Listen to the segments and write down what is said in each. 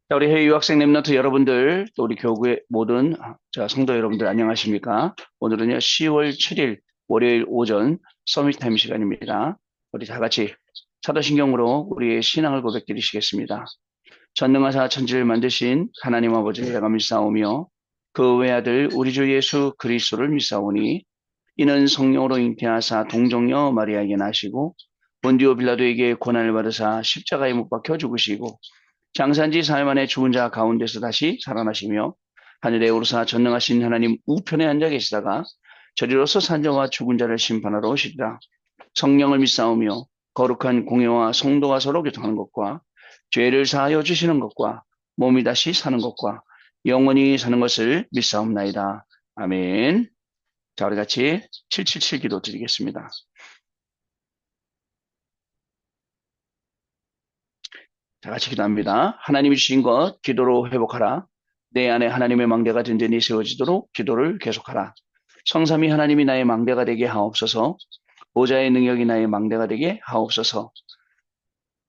자, 우리 해외 유학생 랩런트 여러분들, 또 우리 교구의 모든 성도 여러분들 안녕하십니까? 오늘은요, 10월 7일 월요일 오전 서밋 타임 시간입니다. 우리 다 같이 사도신경으로 우리의 신앙을 고백드리시겠습니다. 전능하사 천지를 만드신 하나님 아버지를 내가 믿사오며 그 외아들 우리 주 예수 그리스도를 믿사오니 이는 성령으로 잉태하사 동정녀 마리아에게 나시고 본디오 빌라도에게 고난을 받으사 십자가에 못 박혀 죽으시고 장산지 사흘 만에 죽은 자 가운데서 다시 살아나시며 하늘에 오르사 전능하신 하나님 우편에 앉아 계시다가 저리로서 산자와 죽은 자를 심판하러 오시리라. 성령을 믿사오며 거룩한 공예와 성도가 서로 교통하는 것과 죄를 사하여 주시는 것과 몸이 다시 사는 것과 영원히 사는 것을 믿사옵나이다. 아멘. 자, 우리 같이 777 기도 드리겠습니다. 다 같이 기도합니다. 하나님이 주신 것 기도로 회복하라. 내 안에 하나님의 망대가 든든히 세워지도록 기도를 계속하라. 성삼위 하나님이 나의 망대가 되게 하옵소서. 보좌의 능력이 나의 망대가 되게 하옵소서.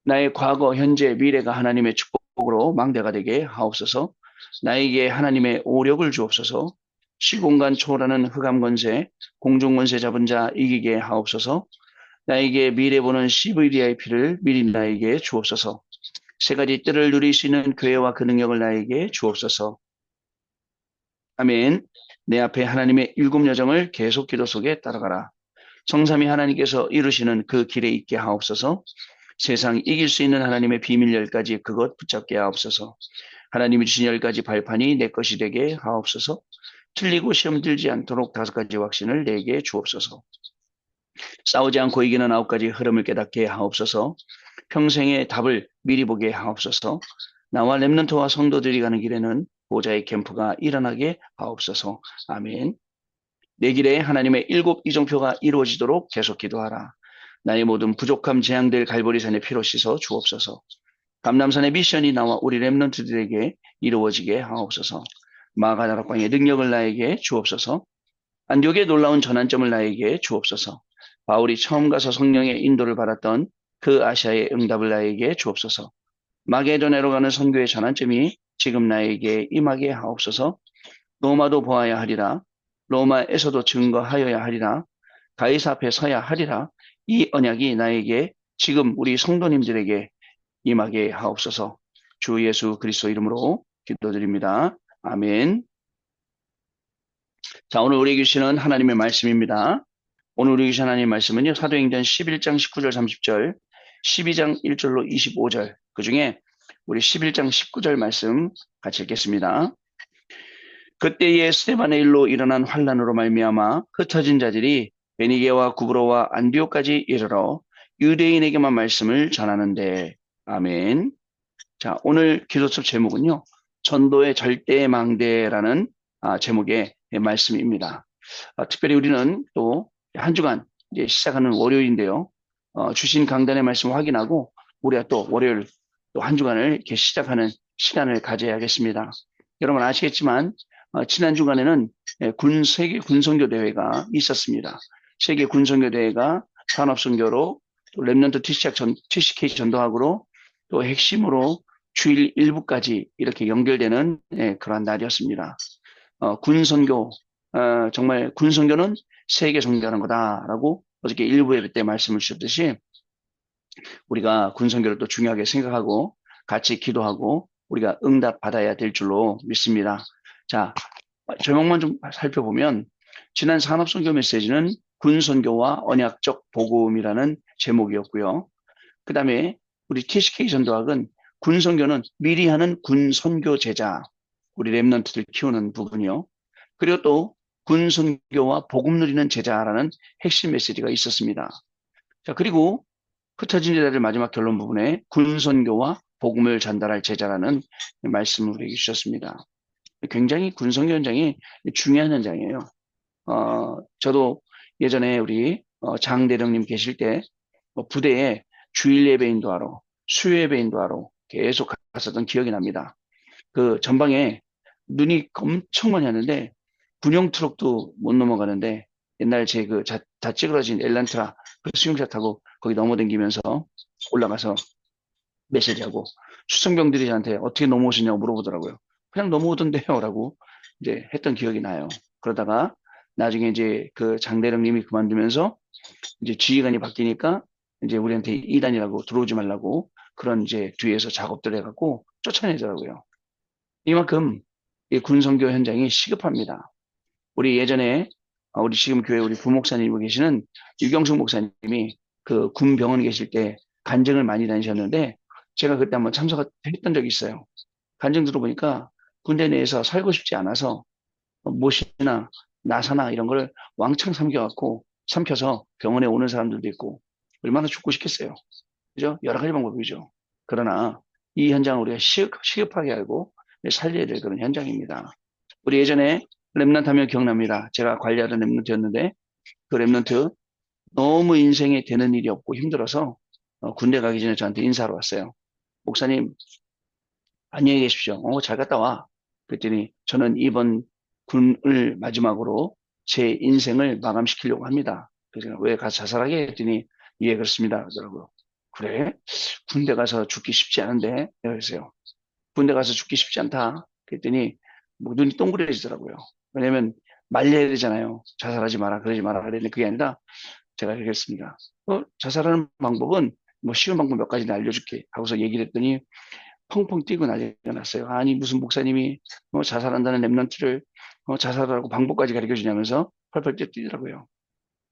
나의 과거, 현재, 미래가 하나님의 축복으로 망대가 되게 하옵소서. 나에게 하나님의 오력을 주옵소서. 시공간 초월하는 흑암 권세, 공중 권세 잡은 자 이기게 하옵소서. 나에게 미래 보는 CVDIP를 미리 나에게 주옵소서. 세 가지 뜰을 누릴 수 있는 교회와 그 능력을 나에게 주옵소서. 아멘. 내 앞에 하나님의 일곱 여정을 계속 기도 속에 따라가라. 성삼위 하나님께서 이루시는 그 길에 있게 하옵소서. 세상 이길 수 있는 하나님의 비밀 10가지 그것 붙잡게 하옵소서. 하나님이 주신 10가지 발판이 내 것이 되게 하옵소서. 틀리고 시험 들지 않도록 5가지 확신을 내게 주옵소서. 싸우지 않고 이기는 9가지 흐름을 깨닫게 하옵소서. 평생의 답을 미리 보게 하옵소서. 나와 렘넌트와 성도들이 가는 길에는 보좌의 캠프가 일어나게 하옵소서. 아멘. 내 길에 하나님의 일곱 이정표가 이루어지도록 계속 기도하라. 나의 모든 부족함 재앙들 갈보리산의 피로 씻어 주옵소서. 감람산의 미션이 나와 우리 렘넌트들에게 이루어지게 하옵소서. 마가다락방의 능력을 나에게 주옵소서. 안디옥의 놀라운 전환점을 나에게 주옵소서. 바울이 처음 가서 성령의 인도를 받았던 그 아시아의 응답을 나에게 주옵소서. 마게도네로 가는 선교의 전환점이 지금 나에게 임하게 하옵소서. 로마도 보아야 하리라. 로마에서도 증거하여야 하리라. 가이사 앞에 서야 하리라. 이 언약이 나에게 지금 우리 성도님들에게 임하게 하옵소서. 주 예수 그리스도 이름으로 기도드립니다. 아멘. 자, 오늘 우리에게 주시는 하나님의 말씀입니다. 오늘 우리에게 주신 하나님의 말씀은요, 사도행전 11장 19절 30절, 12장 1절로 25절, 그 중에 우리 11장 19절 말씀 같이 읽겠습니다. 그때에 스데반의 일로 일어난 환란으로 말미암아 흩어진 자들이 베니게와 구브로와 안디옥까지 이르러 유대인에게만 말씀을 전하는데, 아멘. 자, 오늘 기도첩 제목은요, 전도의 절대망대라는 제목의 말씀입니다. 특별히 우리는 또 한 주간 이제 시작하는 월요일인데요. 주신 강단의 말씀 확인하고 우리가 또 월요일 또 한 주간을 이렇게 시작하는 시간을 가져야겠습니다. 여러분 아시겠지만 지난 주간에는 세계 군선교 대회가 있었습니다. 세계 군선교 대회가 산업선교로 또 랩런트 TCK 전도학으로 또 핵심으로 주일 일부까지 이렇게 연결되는 그러한 날이었습니다. 군선교 정말 군선교는 세계 선교하는 거다라고 어저께 일부에 그때 말씀을 주셨듯이 우리가 군선교를 또 중요하게 생각하고 같이 기도하고 우리가 응답 받아야 될 줄로 믿습니다. 자, 제목만 좀 살펴보면 지난 산업선교 메시지는 군선교와 언약적 복음이라는 제목이었고요. 그 다음에 우리 TCK 전도학은 군선교는 미리 하는 군선교 제자, 우리 랩런트들 키우는 부분이요. 그리고 또 군선교와 복음 누리는 제자라는 핵심 메시지가 있었습니다. 자, 그리고 흩어진 제자들 마지막 결론 부분에 군선교와 복음을 전달할 제자라는 말씀을 우리에게 주셨습니다. 굉장히 군선교 현장이 중요한 현장이에요. 저도 예전에 우리 장대령님 계실 때 부대에 주일 예배 인도하러, 수요 예배 인도하러 계속 갔었던 기억이 납니다. 그 전방에 눈이 엄청 많이 왔는데 군용 트럭도 못 넘어가는데 옛날 제 그 다 찌그러진 엘란트라 그 수용차 타고 거기 넘어댕기면서 올라가서 메시지하고 수성병들이 저한테 어떻게 넘어오시냐고 물어보더라고요. 그냥 넘어오던데요. 라고 이제 했던 기억이 나요. 그러다가 나중에 이제 그 장대령님이 그만두면서 이제 지휘관이 바뀌니까 이제 우리한테 이단이라고 들어오지 말라고 그런 이제 뒤에서 작업들 해갖고 쫓아내더라고요. 이만큼 이 군선교 현장이 시급합니다. 우리 예전에 우리 지금 교회 우리 부목사님이 계시는 유경숙 목사님이 그 군병원 계실 때 간증을 많이 다니셨는데 제가 그때 한번 참석했던 적이 있어요. 간증 들어보니까 군대 내에서 살고 싶지 않아서 못이나 나사나 이런 걸 왕창 삼켜서 병원에 오는 사람들도 있고 얼마나 죽고 싶겠어요. 그죠? 여러 가지 방법이죠. 그러나 이 현장을 우리가 시급하게 알고 살려야 될 그런 현장입니다. 우리 예전에 랩런트 하면 기억납니다. 제가 관리하던 랩런트였는데 그 랩런트 너무 인생에 되는 일이 없고 힘들어서 군대 가기 전에 저한테 인사하러 왔어요. 목사님, 안녕히 계십시오. 잘 갔다 와. 그랬더니 저는 이번 군을 마지막으로 제 인생을 마감시키려고 합니다. 그래서 왜 가서 자살하게 했더니 예, 그렇습니다. 그러더라고요. 그래? 군대 가서 죽기 쉽지 않은데? 그래서요. 군대 가서 죽기 쉽지 않다. 그랬더니 뭐 눈이 동그래지더라고요. 왜냐면 말려야 되잖아요. 자살하지 마라, 그러지 마라. 그랬는데 그게 아니라 제가 얘기했습니다. 자살하는 방법은 뭐 쉬운 방법 몇 가지 알려줄게 하고서 얘기를 했더니 펑펑 뛰고 난리가 났어요. 아니 무슨 목사님이 자살한다는 랩런트를 자살하라고 방법까지 가르쳐 주냐면서 펄펄 뛰더라고요.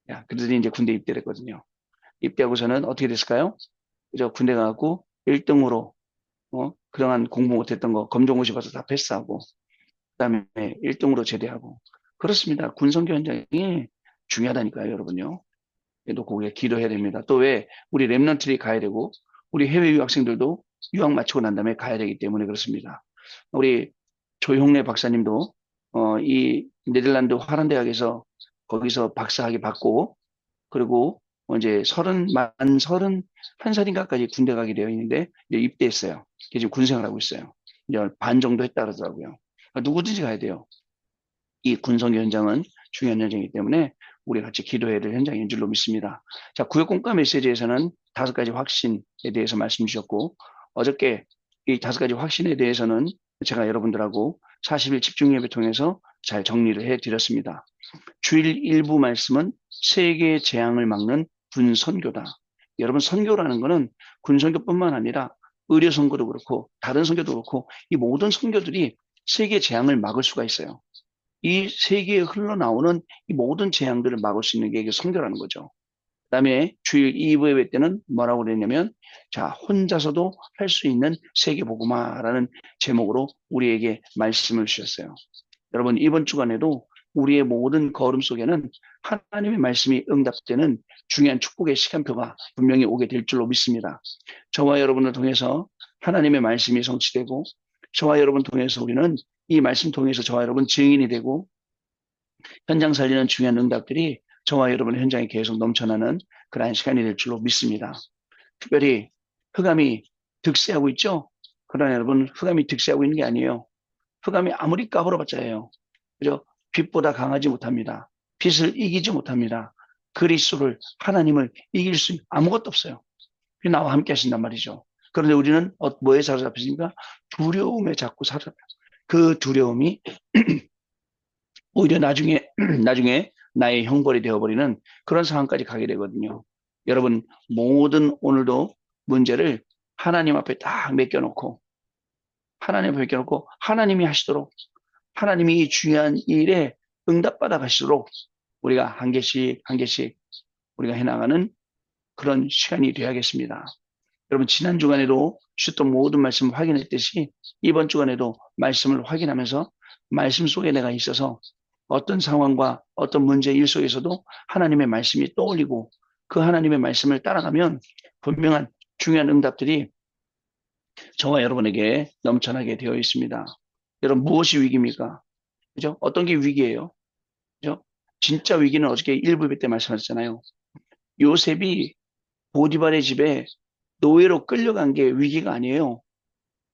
야, 그러더니 이제 군대 입대를 했거든요. 입대하고서는 어떻게 됐을까요? 그저 군대 가고 1등으로 그동안 공부 못했던 거 검정고시 봐서 다 패스하고 그다음에 1등으로 제대하고 그렇습니다. 군선교 현장이 중요하다니까요, 여러분요. 놓고 우리가 기도해야 됩니다. 또 왜 우리 랩런트들이 가야 되고 우리 해외 유학생들도 유학 마치고 난 다음에 가야 되기 때문에 그렇습니다. 우리 조형래 박사님도 이 네덜란드 화란대학에서 거기서 박사학위 받고 그리고 이제 만 31살인가까지 군대 가게 되어 있는데 이제 입대했어요. 지금 군생활 하고 있어요. 이제 반 정도 했다 그러더라고요. 누구든지 가야 돼요. 이 군성교 현장은 중요한 현장이기 때문에 우리 같이 기도해야 될 현장인 줄로 믿습니다. 자, 구역 공과 메시지에서는 5가지 확신에 대해서 말씀 주셨고, 어저께 이 5가지 확신에 대해서는 제가 여러분들하고 40일 집중 예배 통해서 잘 정리를 해 드렸습니다. 주일 일부 말씀은 세계의 재앙을 막는 군선교다. 여러분, 선교라는 것은 군선교뿐만 아니라 의료 선교도 그렇고 다른 선교도 그렇고 이 모든 선교들이 세계 재앙을 막을 수가 있어요. 이 세계에 흘러나오는 이 모든 재앙들을 막을 수 있는 게 이게 선교라는 거죠. 그다음에 주일 2부 예배 때는 뭐라고 그랬냐면 자 혼자서도 할 수 있는 세계복음화라는 제목으로 우리에게 말씀을 주셨어요. 여러분 이번 주간에도 우리의 모든 걸음 속에는 하나님의 말씀이 응답되는 중요한 축복의 시간표가 분명히 오게 될 줄로 믿습니다. 저와 여러분을 통해서 하나님의 말씀이 성취되고 저와 여러분 통해서 우리는 이 말씀 통해서 저와 여러분 증인이 되고 현장 살리는 중요한 응답들이 저와 여러분의 현장에 계속 넘쳐나는 그러한 시간이 될 줄로 믿습니다. 특별히 흑암이 득세하고 있죠? 그러나 여러분 흑암이 득세하고 있는 게 아니에요. 흑암이 아무리 까불어봤자예요. 그죠? 빛보다 강하지 못합니다. 빛을 이기지 못합니다. 그리스도를 하나님을 이길 수 아무것도 없어요. 나와 함께 하신단 말이죠. 그런데 우리는 뭐에 사로잡혔습니까? 두려움에 자꾸 사로잡혀요. 그 두려움이 오히려 나중에 나중에 나의 형벌이 되어버리는 그런 상황까지 가게 되거든요. 여러분 모든 오늘도 문제를 하나님 앞에 딱 맡겨놓고 하나님 앞에 맡겨놓고 하나님이 하시도록 하나님이 이 중요한 일에 응답받아 가시도록 우리가 한 개씩 한 개씩 우리가 해나가는 그런 시간이 되어야겠습니다. 여러분 지난 주간에도 주셨던 모든 말씀을 확인했듯이 이번 주간에도 말씀을 확인하면서 말씀 속에 내가 있어서 어떤 상황과 어떤 문제 일 속에서도 하나님의 말씀이 떠올리고 그 하나님의 말씀을 따라가면 분명한 중요한 응답들이 저와 여러분에게 넘쳐나게 되어 있습니다. 여러분 무엇이 위기입니까? 그죠? 어떤 게 위기예요? 그죠? 진짜 위기는 어저께 일부 때 말씀하셨잖아요. 요셉이 보디발의 집에 노예로 끌려간 게 위기가 아니에요.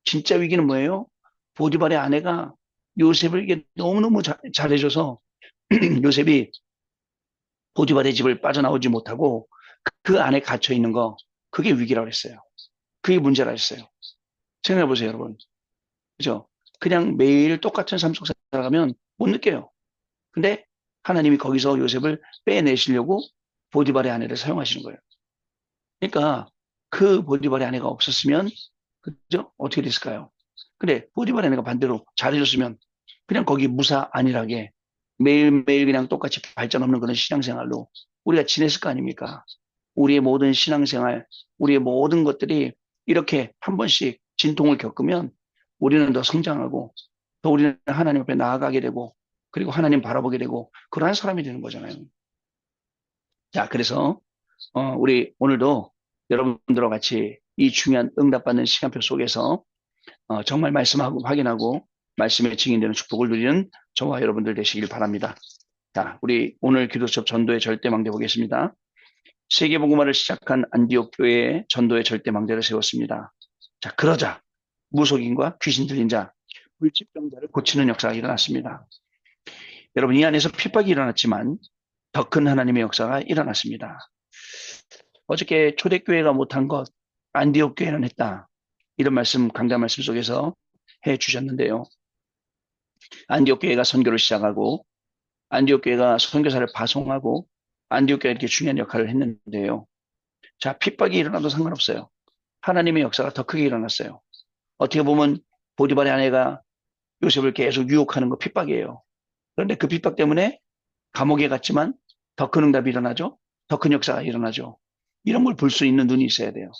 진짜 위기는 뭐예요? 보디발의 아내가 요셉에게 너무너무 잘해줘서 요셉이 보디발의 집을 빠져나오지 못하고 그 안에 갇혀 있는 거 그게 위기라고 했어요. 그게 문제라 했어요. 생각해 보세요, 여러분. 그죠? 그냥 매일 똑같은 삶 속 살아가면 못 느껴요. 근데 하나님이 거기서 요셉을 빼내시려고 보디발의 아내를 사용하시는 거예요. 그러니까 그 보디발의 아내가 없었으면 그죠? 어떻게 됐을까요? 근데 보디발의 아내가 반대로 잘해줬으면 그냥 거기 무사 안일하게 매일매일 그냥 똑같이 발전 없는 그런 신앙생활로 우리가 지냈을 거 아닙니까? 우리의 모든 신앙생활, 우리의 모든 것들이 이렇게 한 번씩 진통을 겪으면 우리는 더 성장하고 더 우리는 하나님 앞에 나아가게 되고 그리고 하나님 바라보게 되고 그러한 사람이 되는 거잖아요. 자, 그래서 우리 오늘도 여러분들과 같이 이 중요한 응답받는 시간표 속에서 정말 말씀하고 확인하고 말씀에 증인되는 축복을 누리는 저와 여러분들 되시길 바랍니다. 자, 우리 오늘 기도 수업 전도의 절대망대 보겠습니다. 세계복음화를 시작한 안디옥 교회에 전도의 절대망대를 세웠습니다. 자, 그러자 무속인과 귀신 들린 자, 불치병자를 고치는 역사가 일어났습니다. 여러분 이 안에서 핍박이 일어났지만 더 큰 하나님의 역사가 일어났습니다. 어저께 초대교회가 못한 것 안디옥 교회는 했다. 이런 말씀 강단 말씀 속에서 해 주셨는데요. 안디옥 교회가 선교를 시작하고 안디옥 교회가 선교사를 파송하고 안디옥 교회가 이렇게 중요한 역할을 했는데요. 자, 핍박이 일어나도 상관없어요. 하나님의 역사가 더 크게 일어났어요. 어떻게 보면 보디발의 아내가 요셉을 계속 유혹하는 거 핍박이에요. 그런데 그 핍박 때문에 감옥에 갔지만 더 큰 응답이 일어나죠. 더 큰 역사가 일어나죠. 이런 걸 볼 수 있는 눈이 있어야 돼요.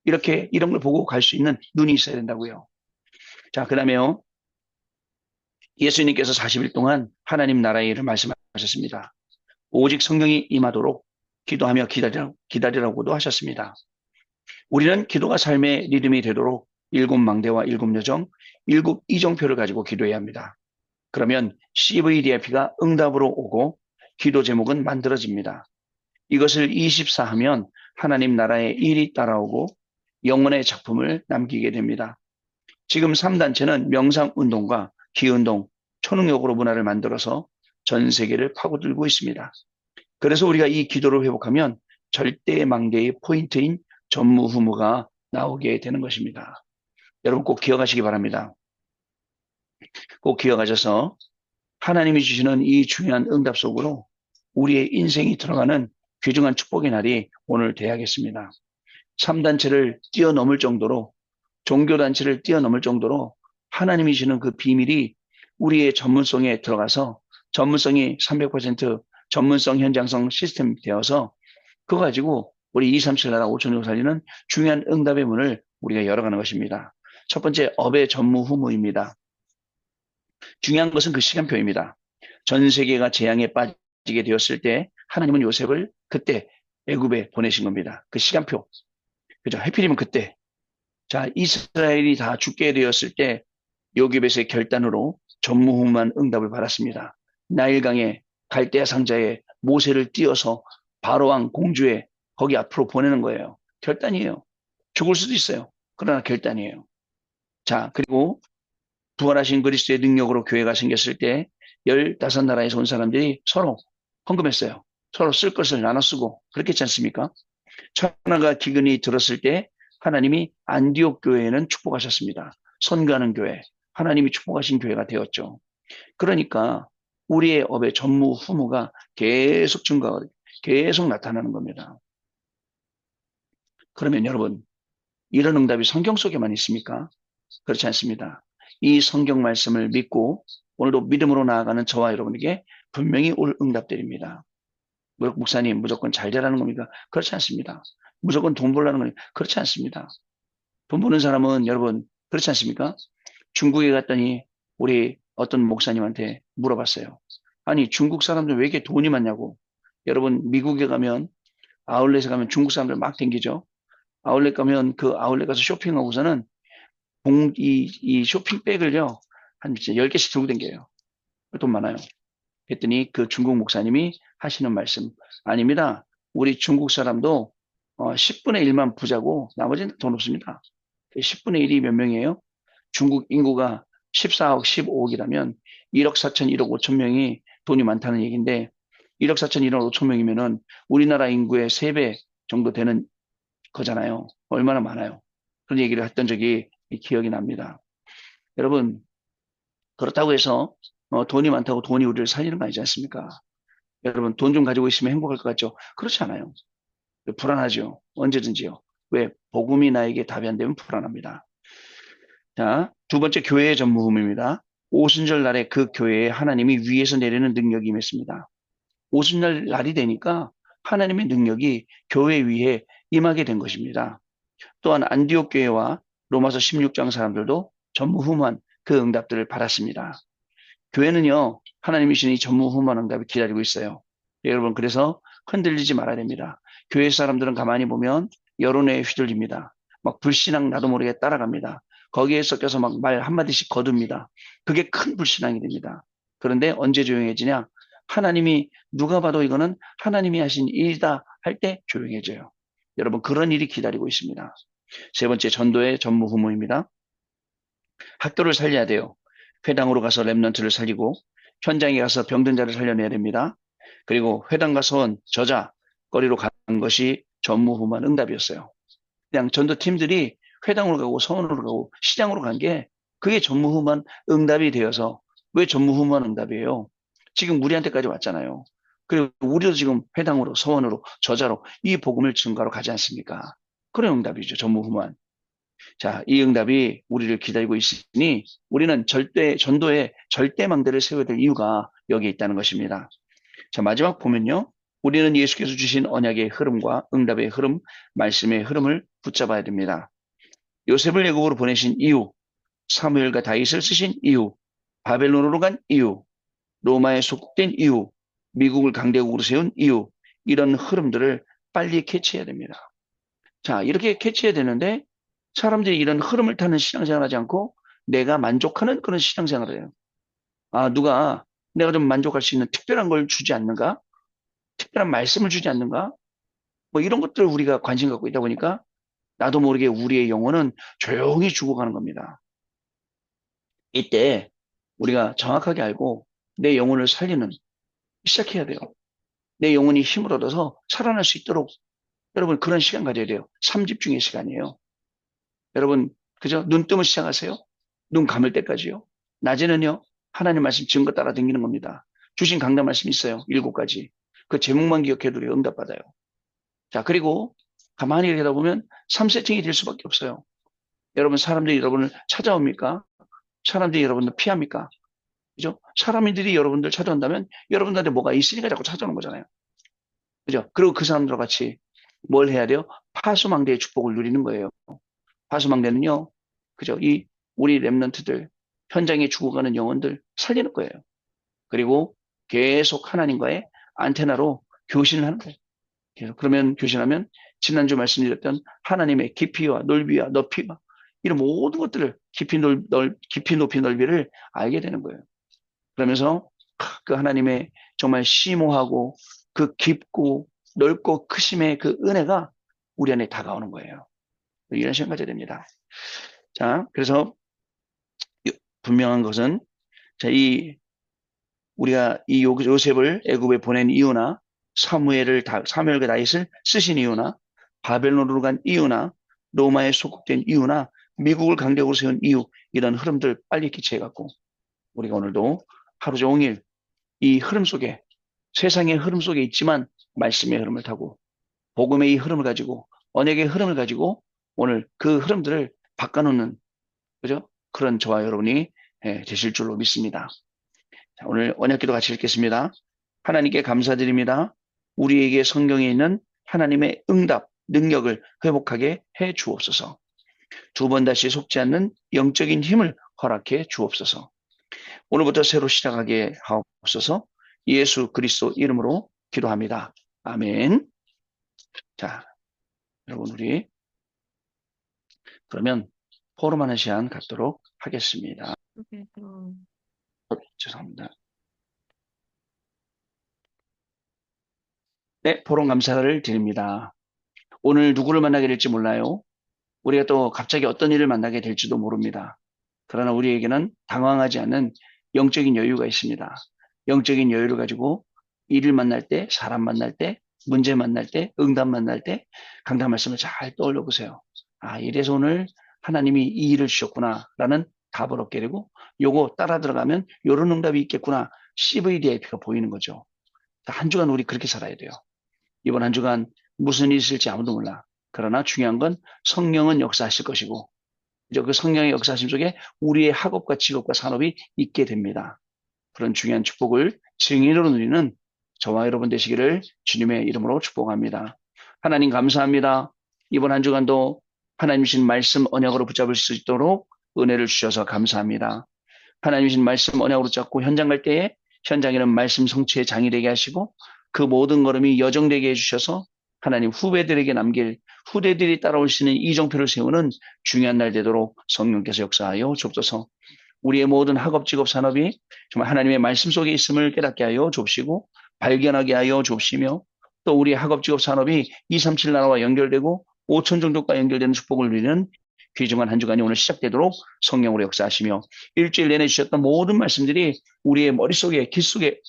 이렇게 이런 걸 보고 갈 수 있는 눈이 있어야 된다고요. 자, 그다음에요. 예수님께서 40일 동안 하나님 나라의 일을 말씀하셨습니다. 오직 성령이 임하도록 기도하며 기다리라고도 하셨습니다. 우리는 기도가 삶의 리듬이 되도록 일곱 망대와 일곱 여정, 일곱 이정표를 가지고 기도해야 합니다. 그러면 CVDIP가 응답으로 오고 기도 제목은 만들어집니다. 이것을 24 하면 하나님 나라의 일이 따라오고 영혼의 작품을 남기게 됩니다. 지금 3단체는 명상운동과 기운동, 초능력으로 문화를 만들어서 전 세계를 파고들고 있습니다. 그래서 우리가 이 기도를 회복하면 절대망대의 포인트인 전무후무가 나오게 되는 것입니다. 여러분 꼭 기억하시기 바랍니다. 꼭 기억하셔서 하나님이 주시는 이 중요한 응답 속으로 우리의 인생이 들어가는 귀중한 축복의 날이 오늘 돼야겠습니다. 3단체를 뛰어넘을 정도로 종교단체를 뛰어넘을 정도로 하나님이 주시는 그 비밀이 우리의 전문성에 들어가서 전문성이 300% 전문성 현장성 시스템이 되어서 그거 가지고 우리 237 나라 5천을 살리는 중요한 응답의 문을 우리가 열어가는 것입니다. 첫 번째 업의 전무후무입니다. 중요한 것은 그 시간표입니다. 전 세계가 재앙에 빠지게 되었을 때 하나님은 요셉을 그때 애굽에 보내신 겁니다. 그 시간표. 그죠? 해필이면 그때. 자, 이스라엘이 다 죽게 되었을 때 요셉의 결단으로 전무후무한 응답을 받았습니다. 나일강에 갈대아 상자에 모세를 띄어서 바로왕 공주에 거기 앞으로 보내는 거예요. 결단이에요. 죽을 수도 있어요. 그러나 결단이에요. 자, 그리고 부활하신 그리스도의 능력으로 교회가 생겼을 때 15나라에서 온 사람들이 서로 헌금했어요. 서로 쓸 것을 나눠 쓰고 그렇겠지 않습니까? 천하가 기근이 들었을 때 하나님이 안디옥 교회에는 축복하셨습니다. 선교하는 교회, 하나님이 축복하신 교회가 되었죠. 그러니까 우리의 업의 전무후무가 계속 증가하고 계속 나타나는 겁니다. 그러면 여러분, 이런 응답이 성경 속에만 있습니까? 그렇지 않습니다. 이 성경 말씀을 믿고 오늘도 믿음으로 나아가는 저와 여러분에게 분명히 올 응답들입니다. 목사님 무조건 잘 되라는 겁니까? 그렇지 않습니다. 무조건 돈 벌라는 겁니까? 그렇지 않습니다. 돈 버는 사람은 여러분 그렇지 않습니까? 중국에 갔더니 우리 어떤 목사님한테 물어봤어요. 아니 중국 사람들 왜 이렇게 돈이 많냐고. 여러분 미국에 가면 아울렛에 가면 중국 사람들 막 댕기죠. 아울렛 가면 그 아울렛 가서 쇼핑하고서는 이 쇼핑백을요 한 10개씩 들고 댕겨요. 돈 많아요. 그랬더니 그 중국 목사님이 하시는 말씀 아닙니다. 우리 중국 사람도 10분의 1만 부자고 나머지는 돈 없습니다. 10분의 1이 몇 명이에요? 중국 인구가 14억, 15억이라면 1억 4천, 1억 5천 명이 돈이 많다는 얘기인데 1억 4천, 1억 5천 명이면은 우리나라 인구의 3배 정도 되는 거잖아요. 얼마나 많아요. 그런 얘기를 했던 적이 기억이 납니다. 여러분, 그렇다고 해서 돈이 많다고 돈이 우리를 살리는 거 아니지 않습니까? 여러분, 돈 좀 가지고 있으면 행복할 것 같죠? 그렇지 않아요. 불안하죠. 언제든지요. 왜? 복음이 나에게 답이 안 되면 불안합니다. 자, 두 번째 교회의 전무후무입니다. 오순절 날에 그 교회에 하나님이 위에서 내리는 능력이 임했습니다. 오순절 날이 되니까 하나님의 능력이 교회 위에 임하게 된 것입니다. 또한 안디옥 교회와 로마서 16장 사람들도 전무후무한 그 응답들을 받았습니다. 교회는요, 하나님이 주신 이 전무후무한 응답을 기다리고 있어요. 여러분, 그래서 흔들리지 말아야 됩니다. 교회 사람들은 가만히 보면 여론에 휘둘립니다. 막 불신앙 나도 모르게 따라갑니다. 거기에 섞여서 막 말 한마디씩 거둡니다. 그게 큰 불신앙이 됩니다. 그런데 언제 조용해지냐? 하나님이 누가 봐도 이거는 하나님이 하신 일이다 할 때 조용해져요. 여러분, 그런 일이 기다리고 있습니다. 세 번째, 전도의 전무후무입니다. 학교를 살려야 돼요. 회당으로 가서 랩런트를 살리고 현장에 가서 병든 자를 살려내야 됩니다. 그리고 회당 가서 온 저자거리로 간 것이 전무후무한 응답이었어요. 그냥 전도팀들이 회당으로 가고 서원으로 가고 시장으로 간 게 그게 전무후무한 응답이 되어서 왜 전무후무한 응답이에요? 지금 우리한테까지 왔잖아요. 그리고 우리도 지금 회당으로 서원으로 저자로 이 복음을 증거하러 가지 않습니까? 그런 응답이죠. 전무후무한. 자, 이 응답이 우리를 기다리고 있으니 우리는 전도에 절대 망대를 세워야 될 이유가 여기에 있다는 것입니다. 자, 마지막 보면요. 우리는 예수께서 주신 언약의 흐름과 응답의 흐름, 말씀의 흐름을 붙잡아야 됩니다. 요셉을 애굽으로 보내신 이유, 사무엘과 다윗을 쓰신 이유, 바벨론으로 간 이유, 로마에 속된 이유, 미국을 강대국으로 세운 이유, 이런 흐름들을 빨리 캐치해야 됩니다. 자, 이렇게 캐치해야 되는데 사람들이 이런 흐름을 타는 신앙생활 하지 않고 내가 만족하는 그런 신앙생활을 해요. 아, 누가 내가 좀 만족할 수 있는 특별한 걸 주지 않는가? 특별한 말씀을 주지 않는가? 뭐 이런 것들을 우리가 관심 갖고 있다 보니까 나도 모르게 우리의 영혼은 조용히 죽어가는 겁니다. 이때 우리가 정확하게 알고 내 영혼을 살리는 시작해야 돼요. 내 영혼이 힘을 얻어서 살아날 수 있도록 여러분 그런 시간 가져야 돼요. 삼집중의 시간이에요. 여러분 그죠? 눈 뜨면 시작하세요. 눈 감을 때까지요. 낮에는요. 하나님 말씀 증거 따라 다니는 겁니다. 주신 강단 말씀 있어요. 7가지. 그 제목만 기억해도 응답받아요. 자, 그리고 가만히 얘기하다 보면 3세팅이 될 수밖에 없어요. 여러분, 사람들이 여러분을 찾아옵니까? 사람들이 여러분을 피합니까? 그죠? 사람들이 여러분들 찾아온다면 여러분들한테 뭐가 있으니까 자꾸 찾아오는 거잖아요. 그죠? 그리고 그 사람들과 같이 뭘 해야 돼요? 파수망대의 축복을 누리는 거예요. 파수망대는요, 그죠? 이 우리 랩런트들, 현장에 죽어가는 영혼들 살리는 거예요. 그리고 계속 하나님과의 안테나로 교신을 하는 거예요. 그러면 교신하면 지난주 말씀드렸던 하나님의 깊이와 넓이와 높이와 이런 모든 것들을 깊이 높이 넓이를 알게 되는 거예요. 그러면서 그 하나님의 정말 심오하고 그 깊고 넓고 크심의 그 은혜가 우리 안에 다가오는 거예요. 이런 시간 가져야 됩니다. 자, 그래서 분명한 것은 자, 우리가 이 요셉을 애굽에 보낸 이유나 사무엘과 다윗을 쓰신 이유나 바벨론으로 간 이유나 로마에 소속된 이유나 미국을 강대국으로 세운 이유 이런 흐름들 빨리 기체해갖고 우리가 오늘도 하루 종일 이 흐름 속에 세상의 흐름 속에 있지만 말씀의 흐름을 타고 복음의 이 흐름을 가지고 언약의 흐름을 가지고 오늘 그 흐름들을 바꿔놓는 그죠? 그런 저와 여러분이 되실 줄로 믿습니다. 자, 오늘 언약기도 같이 읽겠습니다. 하나님께 감사드립니다. 우리에게 성경에 있는 하나님의 응답, 능력을 회복하게 해 주옵소서. 두 번 다시 속지 않는 영적인 힘을 허락해 주옵소서. 오늘부터 새로 시작하게 하옵소서. 예수 그리스도 이름으로 기도합니다. 아멘. 자, 여러분 우리 그러면 포럼하는 시간 갖도록 하겠습니다. 죄송합니다. 네, 포럼 감사를 드립니다. 오늘 누구를 만나게 될지 몰라요. 우리가 또 갑자기 어떤 일을 만나게 될지도 모릅니다. 그러나 우리에게는 당황하지 않는 영적인 여유가 있습니다. 영적인 여유를 가지고 일을 만날 때, 사람 만날 때, 문제 만날 때, 응답 만날 때 강단 말씀을 잘 떠올려 보세요. 아, 이래서 오늘 하나님이 이 일을 주셨구나라는 답을 얻게 되고 요거 따라 들어가면 요런 응답이 있겠구나. CVDIP가 보이는 거죠. 한 주간 우리 그렇게 살아야 돼요. 이번 한 주간 무슨 일이 있을지 아무도 몰라. 그러나 중요한 건 성령은 역사하실 것이고 이제 그 성령의 역사하심 속에 우리의 학업과 직업과 산업이 있게 됩니다. 그런 중요한 축복을 증인으로 누리는 저와 여러분 되시기를 주님의 이름으로 축복합니다. 하나님 감사합니다. 이번 한 주간도 하나님 신 말씀 언약으로 붙잡을 수 있도록 은혜를 주셔서 감사합니다. 하나님 신 말씀 언약으로 잡고 현장 갈 때에 현장에는 말씀 성취의 장이 되게 하시고 그 모든 걸음이 여정되게 해주셔서 하나님 후배들에게 남길 후대들이 따라올 수 있는 이정표를 세우는 중요한 날 되도록 성령께서 역사하여 주옵소서. 우리의 모든 학업, 직업, 산업이 정말 하나님의 말씀 속에 있음을 깨닫게 하여 줍시고 발견하게 하여 줍시며 또 우리의 학업, 직업, 산업이 237 나라와 연결되고 5천 종족과 연결되는 축복을 누리는 귀중한 한 주간이 오늘 시작되도록 성령으로 역사하시며 일주일 내내 주셨던 모든 말씀들이 우리의 머릿속에, 깃 속에,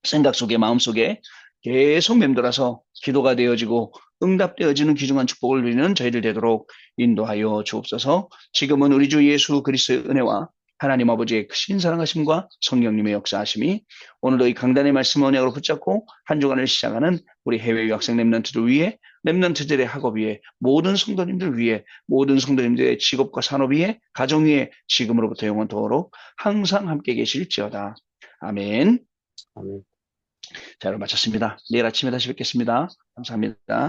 생각 속에, 마음 속에 계속 맴돌아서 기도가 되어지고 응답되어지는 귀중한 축복을 누리는 저희들 되도록 인도하여 주옵소서. 지금은 우리 주 예수 그리스도의 은혜와 하나님 아버지의 크신 사랑하심과 성령님의 역사하심이 오늘도 이 강단의 말씀 언약으로 붙잡고 한 주간을 시작하는 우리 해외 유학생 렘넌트들 위해 렘넌트들의 학업 위에 모든 성도님들 위해 모든 성도님들의 직업과 산업 위에 가정 위에 지금으로부터 영원토록 항상 함께 계실지어다. 아멘. 아멘. 자, 여러분 마쳤습니다. 내일 아침에 다시 뵙겠습니다. 감사합니다.